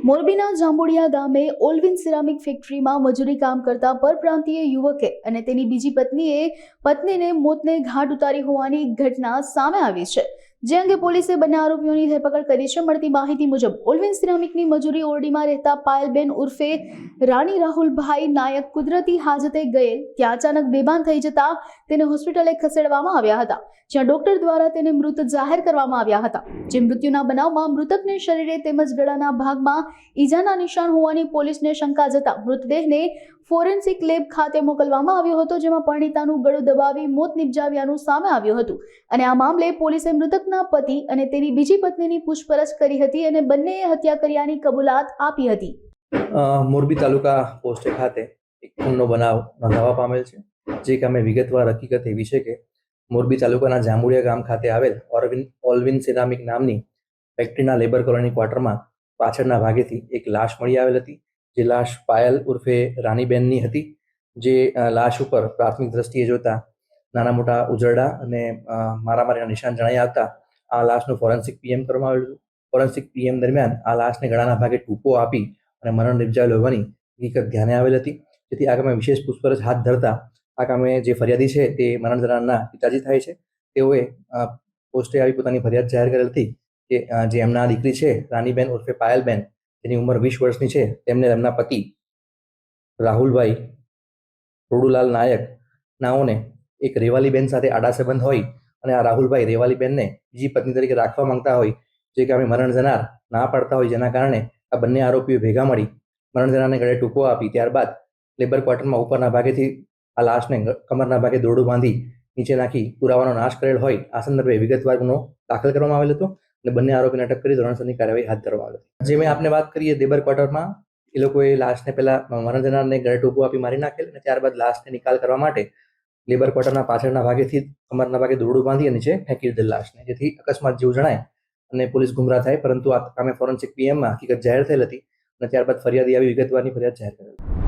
મોરબીના જાંબુડિયા ગામે ઓલ્વિન સિરામિક ફેક્ટરીમાં મજૂરી કામ કરતા પરપ્રાંતીય યુવકે અને તેની બીજી પત્નીને મોતને ઘાટ ઉતારી હોવાની ઘટના સામે આવી છે, જે અંગે પોલીસે બંને આરોપીઓની ધરપકડ કરી છે। મળતી માહિતી મુજબ ઓલ્વિન સિરામિકની મજૂરી ઓરડીમાં રહેતા પાયલબેન ઉર્ફે રાણી રાહુલભાઈ નાયક કુદરતી હાજતે ગયેલ ત્યાં અચાનક બેભાન થઈ જતા તેને હોસ્પિટલે ખસેડવામાં આવ્યા હતા, જ્યાં ડોક્ટર દ્વારા તેને મૃત જાહેર કરવામાં આવ્યા હતા। જે મૃત્યુના બનાવમાં મૃતકને શરીરે તેમજ ગળાના ભાગમાં ઈજાના નિશાન હોવાની પોલીસને શંકા જતા મૃતદેહને ફોરેન્સિક લેબ ખાતે મોકલવામાં આવ્યો હતો, જેમાં પરિણીતાનું ગળું દબાવી મોત નિપજાવ્યાનું સામે આવ્યું હતું અને આ મામલે પોલીસે મૃતકના પતિ અને તેની બીજી પત્નીની પૂછપરછ કરી હતી અને બંનેએ હત્યા કર્યાની કબૂલાત આપી હતી। મોરબી તાલુકા પોસ્ટે ખાતે એક ખૂનનો બનાવ નોંધાવા પામેલ છે, જે કામે વિગતવાર હકીકત એવી છે કે મોરબી તાલુકાના જાંબુડિયા ગામ ખાતે આવેલ ઓલ્વિન સિરામિક નામની ફેક્ટરીના લેબર કોલોની ક્વાર્ટરમાં પાછળના ભાગેથી એક લાશ મળી આવેલ હતી, જે લાશ પાયલ ઉર્ફે રાનીબેનની હતી। જે લાશ ઉપર પ્રાથમિક દ્રષ્ટિએ જોતા નાના મોટા ઉજરડા અને મારામારીના નિશાન જણાઈ આવતા આ લાશનું ફોરેન્સિક પીએમ કરવામાં આવેલું। ફોરેન્સિક પીએમ દરમિયાન આ લાશને ગળાના ભાગે ટૂંકો આપી અને મરણ નિપજાવેલ હોવાની હકીકત ધ્યાને આવેલ હતી, જેથી આ કામે વિશેષ પૂછપરછ હાથ ધરતા આ કામે જે ફરિયાદી છે તે મરણ જનારના પિતાજી થાય છે। તેઓએ પોસ્ટે આવી પોતાની ફરિયાદ જાહેર કરેલ હતી કે જે એમના દીકરી છે રાનીબેન ઉર્ફે પાયલબેન, જેની ઉંમર 20 વર્ષની છે, તેમને એમના પતિ રાહુલભાઈ રોડુલાલ નાયક નાઓને એક રેવાલીબેન સાથે આડા સંબંધ હોય અને આ રાહુલભાઈ રેવાલીબેનને બીજી પત્ની તરીકે રાખવા માંગતા હોય, જે કામે મરણ જનાર ના પાડતા હોય, જેના કારણે આ બંને આરોપીઓ ભેગા મળી મરણ જનારને ગળે ટૂંકો આપી ત્યારબાદ લેબર ક્વાર્ટરમાં ઉપરના ભાગેથી આ લાશને કમરના ભાગે દોરડું બાંધી નીચે નાખી પુરાવાનો નાશ કરેલ હોય, આ સંદર્ભે વિગતવાર ગુનો દાખલ કરવામાં આવેલ હતો અને બંને આરોપીને અટક કરી ધોરણસરની કાર્યવાહી હાથ ધરવામાં આવી હતી। જે મેં આપને વાત કરીએ, લેબર ક્વાર્ટરમાં એ લોકોએ લાશને પહેલા મરણ જનારને ગળે ટૂંકો આપી મારી નાખેલ અને ત્યારબાદ લાશને નિકાલ કરવા માટે લેબર ક્વાર્ટરના પાછળના ભાગેથી કમરના ભાગે દોરડું બાંધી અને નીચે ફેંકી દીધેલ લાશને, જેથી અકસ્માત જેવું જણાય અને પોલીસ ગુમરાહ થાય, પરંતુ આ કામે ફોરેન્સિક પીએમમાં હકીકત જાહેર થયેલ હતી અને ત્યારબાદ ફરિયાદી આવી વિગતવારની ફરિયાદ જાહેર કરેલ।